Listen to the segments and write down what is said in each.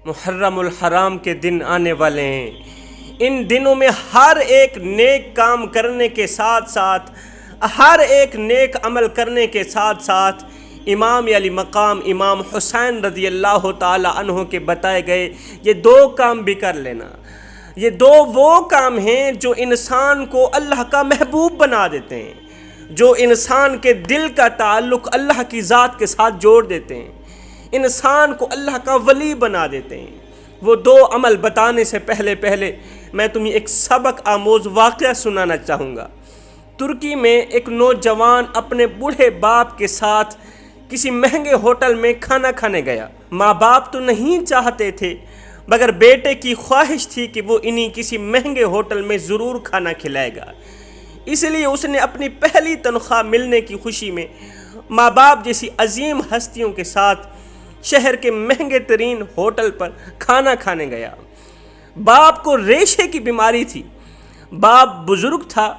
محرم الحرام کے دن آنے والے ہیں۔ ان دنوں میں ہر ایک نیک کام کرنے کے ساتھ ساتھ، ہر ایک نیک عمل کرنے کے ساتھ ساتھ امام علی مقام امام حسین رضی اللہ تعالی عنہ کے بتائے گئے یہ دو کام بھی کر لینا۔ یہ دو وہ کام ہیں جو انسان کو اللہ کا محبوب بنا دیتے ہیں، جو انسان کے دل کا تعلق اللہ کی ذات کے ساتھ جوڑ دیتے ہیں، انسان کو اللہ کا ولی بنا دیتے ہیں۔ وہ دو عمل بتانے سے پہلے میں تمہیں ایک سبق آموز واقعہ سنانا چاہوں گا۔ ترکی میں ایک نوجوان اپنے بوڑھے باپ کے ساتھ کسی مہنگے ہوٹل میں کھانا کھانے گیا۔ ماں باپ تو نہیں چاہتے تھے، مگر بیٹے کی خواہش تھی کہ وہ انہیں کسی مہنگے ہوٹل میں ضرور کھانا کھلائے گا۔ اس لیے اس نے اپنی پہلی تنخواہ ملنے کی خوشی میں ماں باپ جیسی عظیم ہستیوں کے ساتھ شہر کے مہنگے ترین ہوٹل پر کھانا کھانے گیا۔ باپ کو ریشے کی بیماری تھی۔ باپ بزرگ تھا،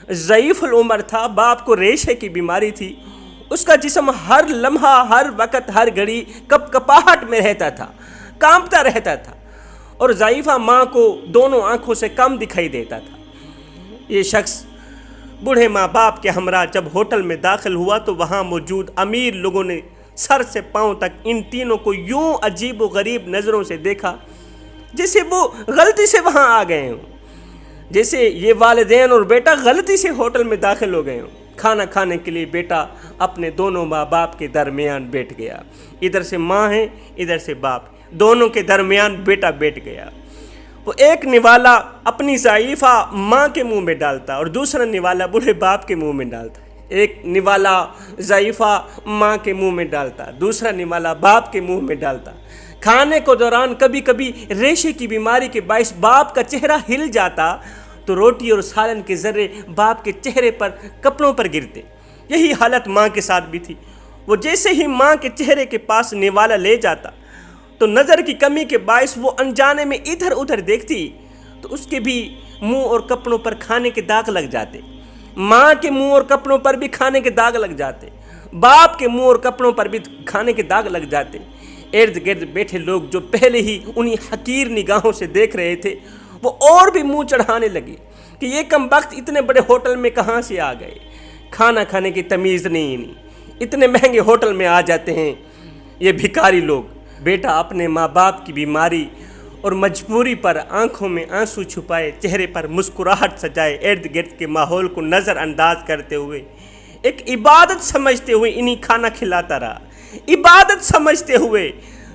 ضعیف العمر تھا، باپ کو ریشے کی بیماری تھی۔ اس کا جسم ہر لمحہ، ہر وقت، ہر گھڑی کپ کپاہٹ میں رہتا تھا، کانپتا رہتا تھا، اور ضعیفہ ماں کو دونوں آنکھوں سے کم دکھائی دیتا تھا۔ یہ شخص بوڑھے ماں باپ کے ہمراہ جب ہوٹل میں داخل ہوا تو وہاں موجود امیر لوگوں نے سر سے پاؤں تک ان تینوں کو یوں عجیب و غریب نظروں سے دیکھا جیسے وہ غلطی سے وہاں آ گئے ہوں، جیسے یہ والدین اور بیٹا غلطی سے ہوٹل میں داخل ہو گئے ہوں۔ کھانا کھانے کے لیے بیٹا اپنے دونوں ماں باپ کے درمیان بیٹھ گیا۔ ادھر سے ماں ہے، ادھر سے باپ، دونوں کے درمیان بیٹا بیٹھ گیا۔ وہ ایک نوالا اپنی ضعیفہ ماں کے منہ میں ڈالتا اور دوسرا نوالا بوڑھے باپ کے منہ میں ڈالتا۔ ایک نوالا ضعیفہ ماں کے منہ میں ڈالتا، دوسرا نوالا باپ کے منہ میں ڈالتا۔ کھانے کے دوران کبھی کبھی ریشے کی بیماری کے باعث باپ کا چہرہ ہل جاتا تو روٹی اور سالن کے ذرے باپ کے چہرے پر، کپڑوں پر گرتے۔ یہی حالت ماں کے ساتھ بھی تھی۔ وہ جیسے ہی ماں کے چہرے کے پاس نوالا لے جاتا تو نظر کی کمی کے باعث وہ انجانے میں ادھر ادھر دیکھتی تو اس کے بھی منہ اور کپڑوں پر کھانے کے داغ لگ جاتے۔ ماں کے منہ اور کپڑوں پر بھی کھانے کے داغ لگ جاتے، باپ کے منہ اور کپڑوں پر بھی کھانے کے داغ لگ جاتے۔ ارد گرد بیٹھے لوگ جو پہلے ہی انہی حقیر نگاہوں سے دیکھ رہے تھے وہ اور بھی منہ چڑھانے لگے کہ یہ کم بخت اتنے بڑے ہوٹل میں کہاں سے آ گئے، کھانا کھانے کی تمیز نہیں، اتنے مہنگے ہوٹل میں آ جاتے ہیں یہ بھکاری لوگ۔ بیٹا اپنے ماں باپ کی بیماری اور مجبوری پر آنکھوں میں آنسو چھپائے، چہرے پر مسکراہٹ سجائے، ارد گرد کے ماحول کو نظر انداز کرتے ہوئے ایک عبادت سمجھتے ہوئے انہیں کھانا کھلاتا رہا۔ عبادت سمجھتے ہوئے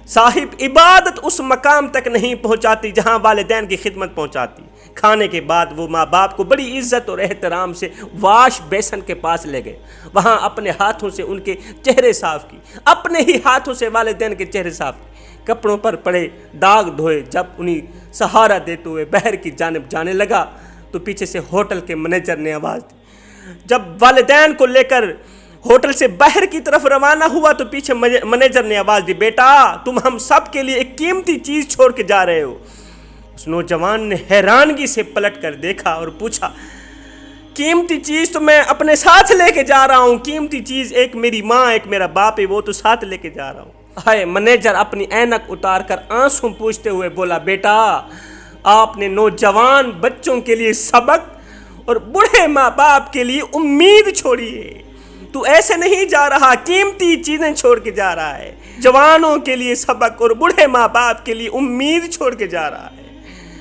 صاحب عبادت اس مقام تک نہیں پہنچاتی جہاں والدین کی خدمت پہنچاتی۔ کھانے کے بعد وہ ماں باپ کو بڑی عزت اور احترام سے واش بیسن کے پاس لے گئے، وہاں اپنے ہاتھوں سے ان کے چہرے صاف کی، اپنے ہی ہاتھوں سے والدین کے چہرے صاف کی، کپڑوں پر پڑے داغ دھوئے۔ جب انہیں سہارا دیتے ہوئے باہر کی جانب جانے لگا تو پیچھے سے ہوٹل کے مینیجر نے آواز دی۔ جب والدین کو لے کر ہوٹل سے باہر کی طرف روانہ ہوا تو پیچھے مینیجر نے آواز دی، بیٹا تم ہم سب کے لیے ایک قیمتی چیز چھوڑ کے جا رہے ہو۔ اس نوجوان نے حیرانگی سے پلٹ کر دیکھا اور پوچھا، قیمتی چیز تو میں اپنے ساتھ لے کے جا رہا ہوں، قیمتی چیز ایک میری ماں، ایک میرا باپ ہے، وہ تو ساتھ لے کے جا رہا ہوں۔ ہائے! مینیجر اپنی اینک اتار کر آنسوں پوچھتے ہوئے بولا، بیٹا آپ نے نوجوان بچوں کے لیے سبق اور بوڑھے ماں باپ کے لیے امید چھوڑی ہے۔ تو ایسے نہیں جا رہا، قیمتی چیزیں چھوڑ کے جا رہا ہے، جوانوں کے لیے سبق اور بوڑھے ماں باپ کے لیے امید چھوڑ کے جا رہا ہے۔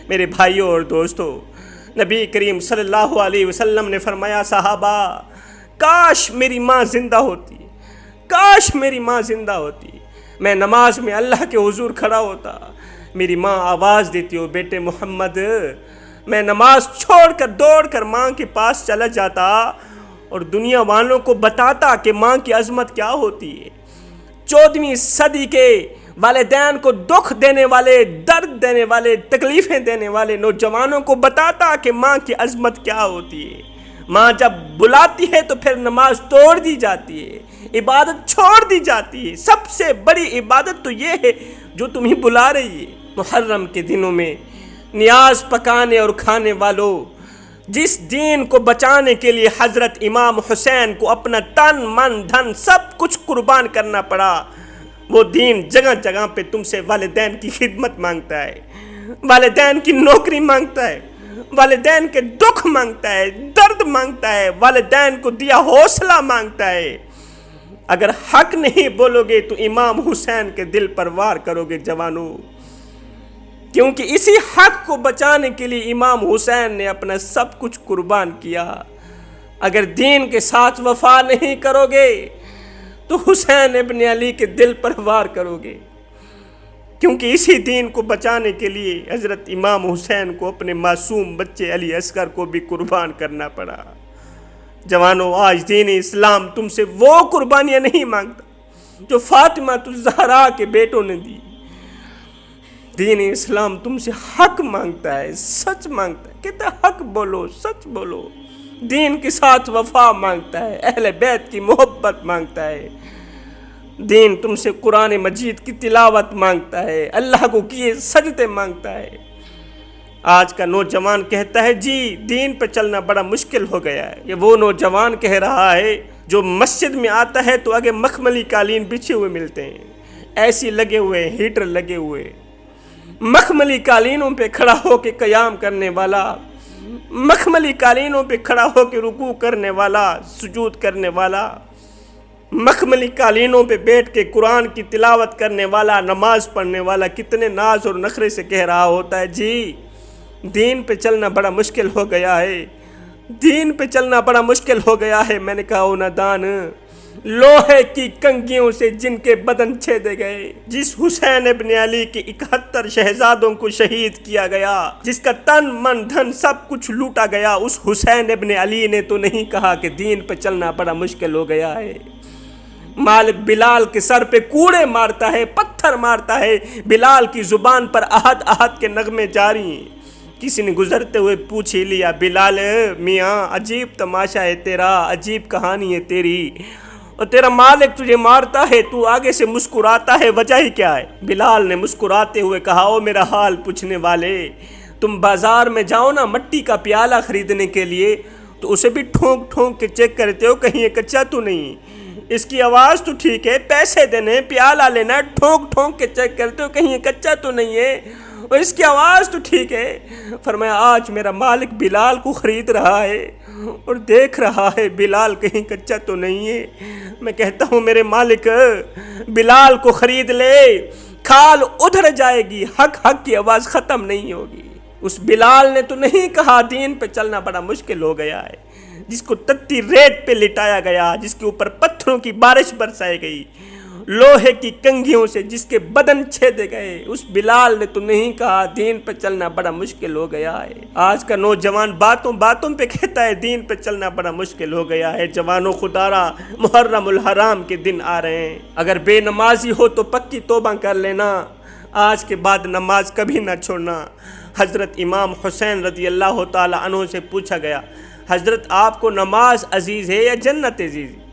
میرے بھائیوں اور دوستوں، نبی کریم صلی اللہ علیہ وسلم نے فرمایا، صحابہ کاش میری ماں زندہ ہوتی، کاش میری ماں زندہ ہوتی، میں نماز میں اللہ کے حضور کھڑا ہوتا، میری ماں آواز دیتی ہو، بیٹے محمد، میں نماز چھوڑ کر دوڑ کر ماں کے پاس چلا جاتا اور دنیا والوں کو بتاتا کہ ماں کی عظمت کیا ہوتی ہے۔ 14ویں صدی کے والدین کو دکھ دینے والے، درد دینے والے، تکلیفیں دینے والے نوجوانوں کو بتاتا کہ ماں کی عظمت کیا ہوتی ہے۔ ماں جب بلاتی ہے تو پھر نماز توڑ دی جاتی ہے، عبادت چھوڑ دی جاتی ہے۔ سب سے بڑی عبادت تو یہ ہے جو تمہیں بلا رہی ہے۔ محرم کے دنوں میں نیاز پکانے اور کھانے والوں، جس دین کو بچانے کے لیے حضرت امام حسین کو اپنا تن من دھن سب کچھ قربان کرنا پڑا، وہ دین جگہ جگہ پہ تم سے والدین کی خدمت مانگتا ہے، والدین کی نوکری مانگتا ہے، والدین کے دکھ مانگتا ہے، درد مانگتا ہے، والدین کو دیا حوصلہ مانگتا ہے۔ اگر حق نہیں بولو گے تو امام حسین کے دل پر وار کرو گے جوانو، کیونکہ اسی حق کو بچانے کے لیے امام حسین نے اپنا سب کچھ قربان کیا۔ اگر دین کے ساتھ وفا نہیں کرو گے تو حسین ابن علی کے دل پر وار کرو گے، کیونکہ اسی دین کو بچانے کے لیے حضرت امام حسین کو اپنے معصوم بچے علی اصغر کو بھی قربان کرنا پڑا۔ جوانوں، آج دین اسلام تم سے وہ قربانیاں نہیں مانگتا جو فاطمہ الزہرا کے بیٹوں نے دی۔ دین اسلام تم سے حق مانگتا ہے، سچ مانگتا ہے، کہتا ہے حق بولو، سچ بولو۔ دین کے ساتھ وفا مانگتا ہے، اہل بیت کی محبت مانگتا ہے۔ دین تم سے قرآن مجید کی تلاوت مانگتا ہے، اللہ کو کیے سجدے مانگتا ہے۔ آج کا نوجوان کہتا ہے جی دین پہ چلنا بڑا مشکل ہو گیا ہے۔ یہ وہ نوجوان کہہ رہا ہے جو مسجد میں آتا ہے تو آگے مخملی قالین بچھے ہوئے ملتے ہیں، ایسی لگے ہوئے، ہیٹر لگے ہوئے، مخملی قالینوں پہ کھڑا ہو کے قیام کرنے والا، مخملی قالینوں پہ کھڑا ہو کے رکوع کرنے والا، سجود کرنے والا، مخملی قالینوں پہ بیٹھ کے قرآن کی تلاوت کرنے والا، نماز پڑھنے والا کتنے ناز اور نخرے سے کہہ رہا ہوتا ہے جی دین پہ چلنا بڑا مشکل ہو گیا ہے، دین پہ چلنا بڑا مشکل ہو گیا ہے۔ میں نے کہا او نادان، لوہے کی کنگھیوں سے جن کے بدن چھیدے گئے، جس حسین ابن علی کے 71 شہزادوں کو شہید کیا گیا، جس کا تن من دھن سب کچھ لوٹا گیا، اس حسین ابن علی نے تو نہیں کہا کہ دین پہ چلنا بڑا مشکل ہو گیا ہے۔ مالک بلال کے سر پہ کوڑے مارتا ہے، پتھر مارتا ہے، بلال کی زبان پر احد احد کے نغمے جاری ہیں۔ کسی نے گزرتے ہوئے پوچھ ہی لیا، بلال میاں عجیب تماشا ہے تیرا، عجیب کہانی ہے تیری، اور تیرا مالک تجھے مارتا ہے، تو آگے سے مسکراتا ہے، وجہ ہی کیا ہے؟ بلال نے مسکراتے ہوئے کہا، او میرا حال پوچھنے والے، تم بازار میں جاؤ نا مٹی کا پیالہ خریدنے کے لیے تو اسے بھی ٹھونک ٹھونک کے چیک کرتے ہو کہیں یہ کچا تو نہیں، اس کی آواز تو ٹھیک ہے، پیسے دینے پیالہ لینا، ٹھونک ٹھونک کے چیک کرتے ہو کہیں یہ کچا تو نہیں ہے، اور اس کی آواز تو ٹھیک ہے۔ فرمایا آج میرا مالک بلال کو خرید رہا ہے اور دیکھ رہا ہے بلال کہیں کچا تو نہیں ہے۔ میں کہتا ہوں میرے مالک بلال کو خرید لے، کھال ادھر جائے گی، حق حق کی آواز ختم نہیں ہوگی۔ اس بلال نے تو نہیں کہا دین پہ چلنا بڑا مشکل ہو گیا ہے، جس کو تتی ریت پہ لٹایا گیا، جس کے اوپر پتھروں کی بارش برسائی گئی، لوہے کی کنگھیوں سے جس کے بدن چھیدے گئے، اس بلال نے تو نہیں کہا دین پہ چلنا بڑا مشکل ہو گیا ہے۔ آج کا نوجوان باتوں باتوں پہ کہتا ہے دین پہ چلنا بڑا مشکل ہو گیا ہے۔ جوانوں خدارا، محرم الحرام کے دن آ رہے ہیں، اگر بے نمازی ہو تو پکی توبہ کر لینا، آج کے بعد نماز کبھی نہ چھوڑنا۔ حضرت امام حسین رضی اللہ تعالی عنہ سے پوچھا گیا، حضرت آپ کو نماز عزیز ہے یا جنت عزیز ہے؟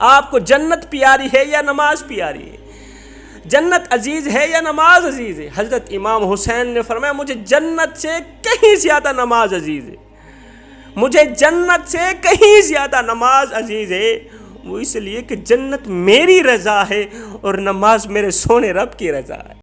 آپ کو جنت پیاری ہے یا نماز پیاری ہے؟ جنت عزیز ہے یا نماز عزیز ہے؟ حضرت امام حسین نے فرمایا مجھے جنت سے کہیں زیادہ نماز عزیز ہے، مجھے جنت سے کہیں زیادہ نماز عزیز ہے، وہ اس لیے کہ جنت میری رضا ہے اور نماز میرے سونے رب کی رضا ہے۔